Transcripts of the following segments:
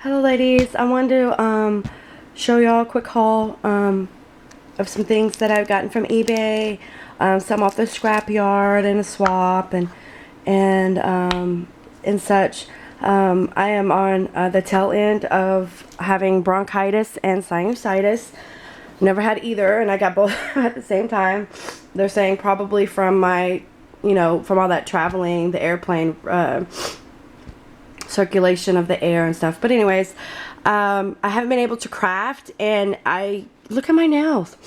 Hello ladies, I wanted to show y'all a quick haul of some things that I've gotten from eBay, some off the scrapyard and a swap and such. I am on the tail end of having bronchitis and sinusitis. Never had either, and I got both at the same time. They're saying probably from my, from all that traveling, the airplane circulation of the air and stuff. But anyways, I haven't been able to craft, and look at my nails.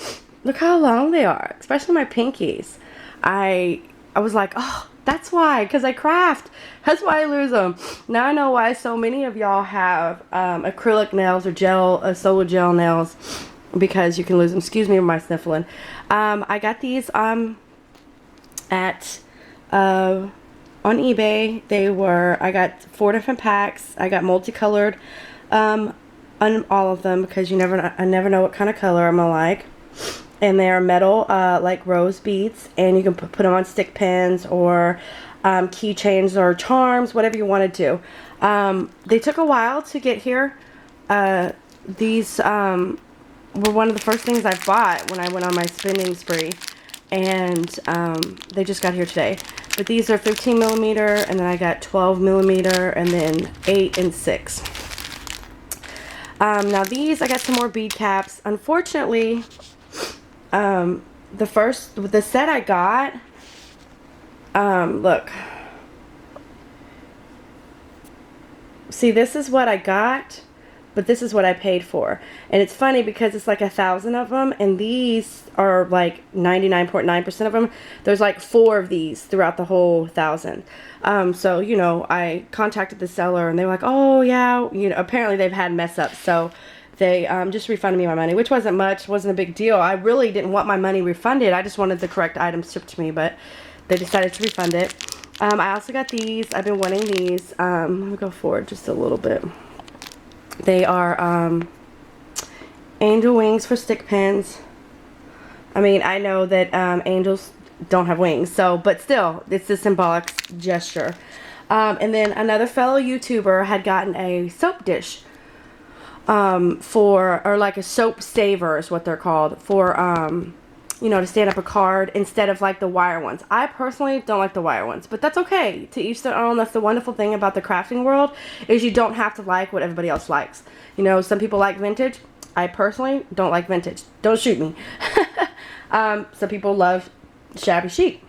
Look how long they are, especially my pinkies. I was like, oh, that's why, because I craft. That's why I lose them. Now I know why so many of y'all have acrylic nails or gel, solo gel nails, because you can lose them. Excuse me for my sniffling. I got these at on eBay. I got 4 different packs. I got multicolored on all of them, because I never know what kind of color I'm gonna like. And they are metal, like rose beads, and you can put them on stick pins or keychains or charms, whatever you want to do. They took a while to get here. These were one of the first things I bought when I went on my spending spree, and they just got here today. But these are 15 millimeter, and then I got 12 millimeter, and then 8 and 6. Now these, I got some more bead caps. Unfortunately, the set I got, look. See, this is what I got, but this is what I paid for. And it's funny because it's like 1,000 of them, and these are like 99.9% of them. There's like 4 of these throughout the whole 1,000. So, I contacted the seller, and they were like, oh yeah, apparently they've had mess ups. So they just refunded me my money, which wasn't much, wasn't a big deal. I really didn't want my money refunded. I just wanted the correct items shipped to me, but they decided to refund it. I also got these. I've been wanting these. Let me go forward just a little bit. They are angel wings for stick pins. I mean, I know that angels don't have wings, but still, it's a symbolic gesture. And then another fellow YouTuber had gotten a soap dish or like a soap saver is what they're called, for to stand up a card instead of like the wire ones. I personally don't like the wire ones, but that's okay. To each their own. That's the wonderful thing about the crafting world, is you don't have to like what everybody else likes. Some people like vintage. I personally don't like vintage. Don't shoot me. Some people love shabby chic.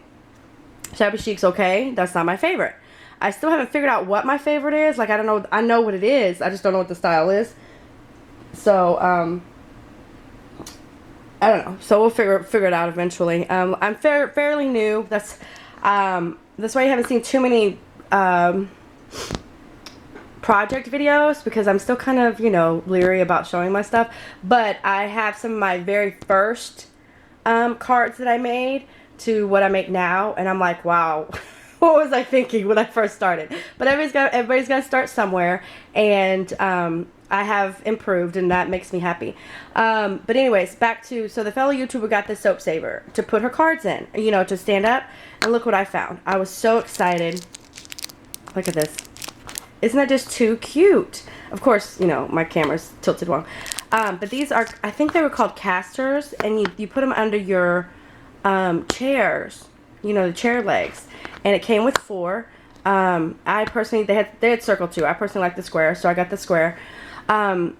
Shabby chic's okay. That's not my favorite. I still haven't figured out what my favorite is. Like, I don't know. I know what it is. I just don't know what the style is. So, I don't know. So we'll figure it out eventually. I'm fairly new. That's why you haven't seen too many project videos, because I'm still kind of leery about showing my stuff. But I have some of my very first cards that I made to what I make now, and I'm like, wow. What was I thinking when I first started? But everybody's got to start somewhere, and I have improved, and that makes me happy. But anyways, back to, so the fellow YouTuber got the soap saver to put her cards in, to stand up, and look what I found. I was so excited. Look at this. Isn't that just too cute? Of course, my camera's tilted wrong. But these are, I think they were called casters, and you put them under your chairs, the chair legs. And it came with 4. I personally, they had circle too. I personally like the square, so I got the square. I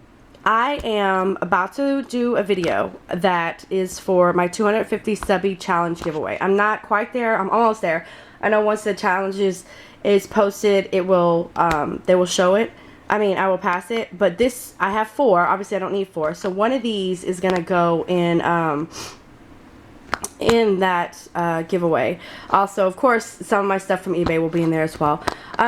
am about to do a video that is for my 250 subby challenge giveaway. I'm not quite there. I'm almost there. I know once the challenge is posted, it will they will show it. I mean, I will pass it. But this, I have 4. Obviously, I don't need 4. So one of these is gonna go in that giveaway. Also, of course, some of my stuff from eBay will be in there as well.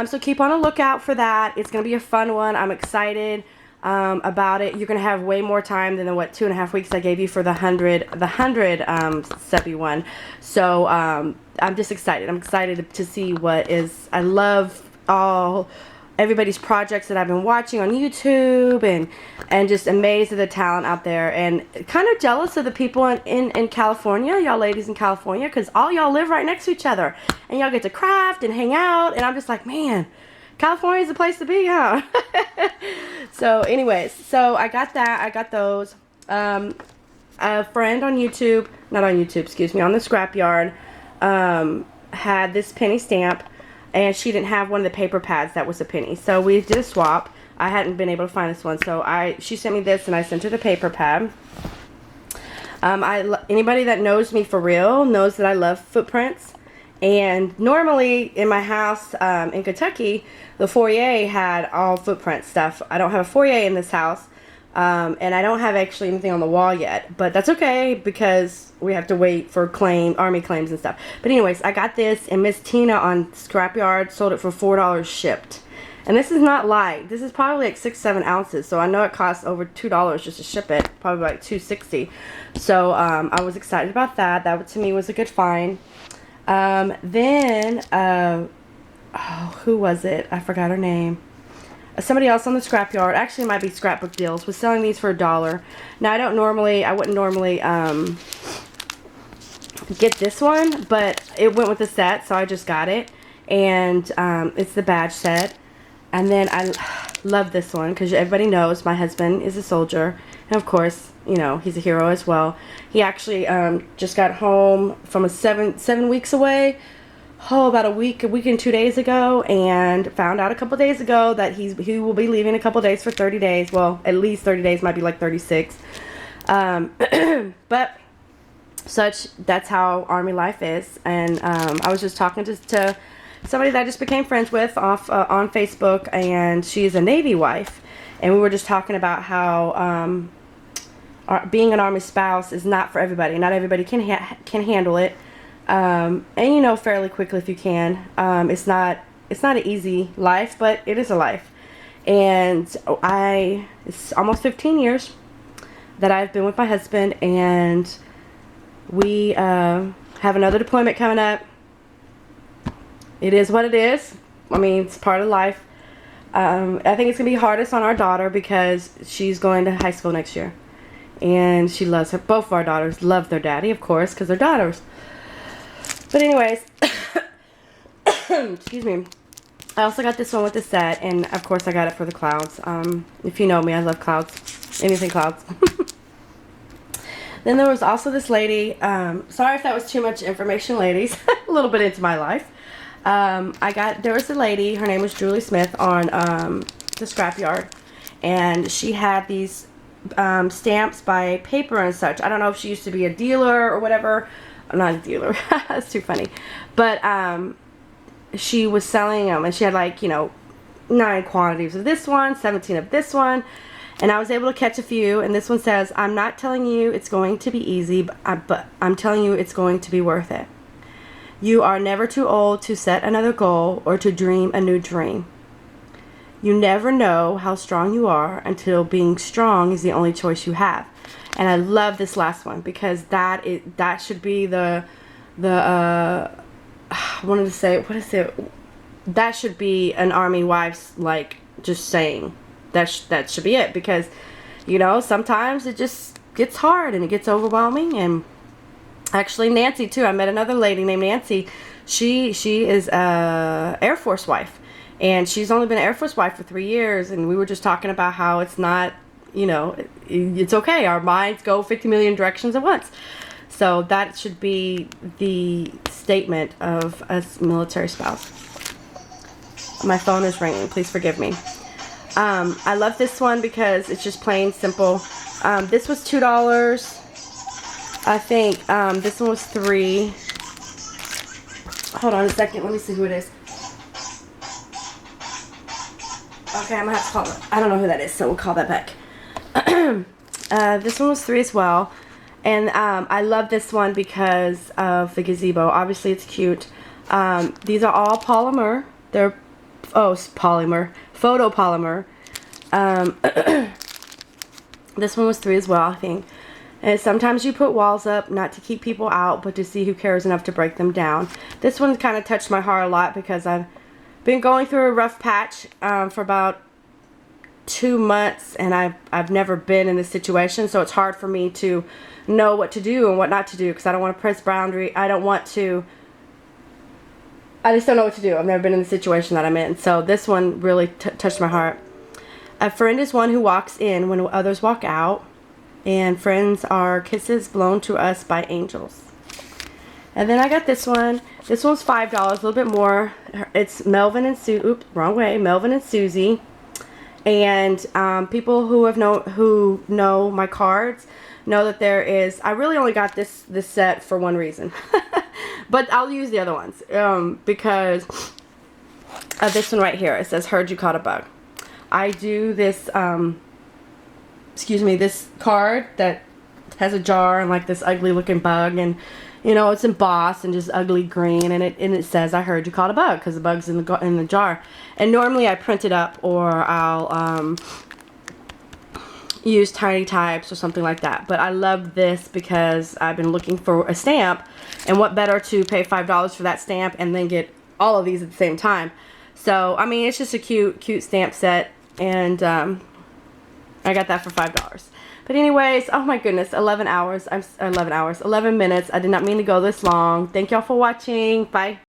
So keep on a lookout for that. It's gonna be a fun one. I'm excited about it. You're gonna have way more time than the 2.5 weeks I gave you for the 100 subby one. So I'm just excited. I'm excited to see what is. I love everybody's projects that I've been watching on YouTube, and just amazed at the talent out there, and kind of jealous of the people in California, y'all ladies in California, because all y'all live right next to each other, and y'all get to craft and hang out, and I'm just like, man, California's the place to be, huh? So anyways, so I got that. I got those. A friend on YouTube, not on YouTube, excuse me, on the Scrapyard, had this penny stamp, and she didn't have one of the paper pads that was a penny. So we did a swap. I hadn't been able to find this one, so she sent me this, and I sent her the paper pad. Anybody that knows me for real knows that I love footprints. And normally in my house in Kentucky, the foyer had all footprint stuff. I don't have a foyer in this house. And I don't have actually anything on the wall yet. But that's okay because we have to wait for Army claims and stuff. But anyways, I got this, and Miss Tina on Scrapyard sold it for $4 shipped. And this is not light. This is probably like 6-7 ounces. So I know it costs over $2 just to ship it. Probably like $2.60. So I was excited about that. That to me was a good find. Then who was it? I forgot her name. Somebody else on the Scrapyard, actually it might be Scrapbook Deals, was selling these for $1. Now I wouldn't normally get this one, but it went with the set, so I just got it. And it's the badge set. And then I love this one because everybody knows my husband is a soldier, and of course, you know, he's a hero as well. He actually just got home from a 7 weeks away. About a week and 2 days ago, and found out a couple days ago that he will be leaving a couple days for 30 days. Well, at least 30 days, might be like 36. But that's how Army life is. And I was just talking to somebody that I just became friends with on Facebook, and she's a Navy wife, and we were just talking about how being an Army spouse is not for everybody. Not everybody can handle it. And you know fairly quickly if you can. It's not an easy life, but it is a life. And it's almost 15 years that I've been with my husband, and we have another deployment coming up. It is what it is. I mean, it's part of life. I think it's gonna be hardest on our daughter because she's going to high school next year, and she loves her. Both of our daughters love their daddy, of course, because they're daughters. But anyways, excuse me. I also got this one with the set, and of course I got it for the clouds. If you know me, I love clouds. Anything clouds. Then there was also this lady. Sorry if that was too much information, ladies. A little bit into my life. There was a lady. Her name was Julie Smith on the Scrapyard, and she had these stamps by paper and such. I don't know if she used to be a dealer or whatever. I'm not a dealer. That's too funny. But she was selling them, and she had like, 9 quantities of this one, 17 of this one, and I was able to catch a few. And this one says, "I'm not telling you it's going to be easy, but I'm telling you it's going to be worth it. You are never too old to set another goal or to dream a new dream. You never know how strong you are until being strong is the only choice you have." And I love this last one because that should be I wanted to say, what is it? That should be an Army wife's, like, just saying. That should be it, because, sometimes it just gets hard and it gets overwhelming. And actually Nancy too, I met another lady named Nancy. She is a Air Force wife, and she's only been an Air Force wife for 3 years, and we were just talking about how it's not, it's okay. Our minds go 50 million directions at once. So that should be the statement of a military spouse. My phone is ringing. Please forgive me. I love this one because it's just plain simple. This was $2. I think this one was $3. Hold on a second. Let me see who it is. Okay, I'm going to have to call it. I don't know who that is, so we'll call that back. This one was $3 as well, and I love this one because of the gazebo. Obviously it's cute. These are all polymer. They're photopolymer. This one was $3 as well, I think. And sometimes you put walls up not to keep people out, but to see who cares enough to break them down. This one kind of touched my heart a lot because I've been going through a rough patch for about 2 months, and I've never been in this situation, so it's hard for me to know what to do and what not to do, because I don't want to press boundary. I don't want to I just don't know what to do. I've never been in the situation that I'm in. So this one really touched my heart. A friend is one who walks in when others walk out. And friends are kisses blown to us by angels. And then I got this one. This one's $5, a little bit more. It's Melvin and Sue. Oops, wrong way. Melvin and Susie. And people who know my cards know that there is. I really only got this set for one reason, but I'll use the other ones because of this one right here. It says, "Heard you caught a bug." I do this. This card that has a jar and like this ugly looking bug, and you know it's embossed and just ugly green, and it says, "I heard you caught a bug," because the bug's in the jar. And normally I print it up, or I'll use tiny types or something like that. But I love this because I've been looking for a stamp, and what better to pay $5 for that stamp and then get all of these at the same time. So I mean, it's just a cute stamp set, and I got that for $5. But anyways, oh my goodness, 11 minutes. I did not mean to go this long. Thank y'all for watching. Bye.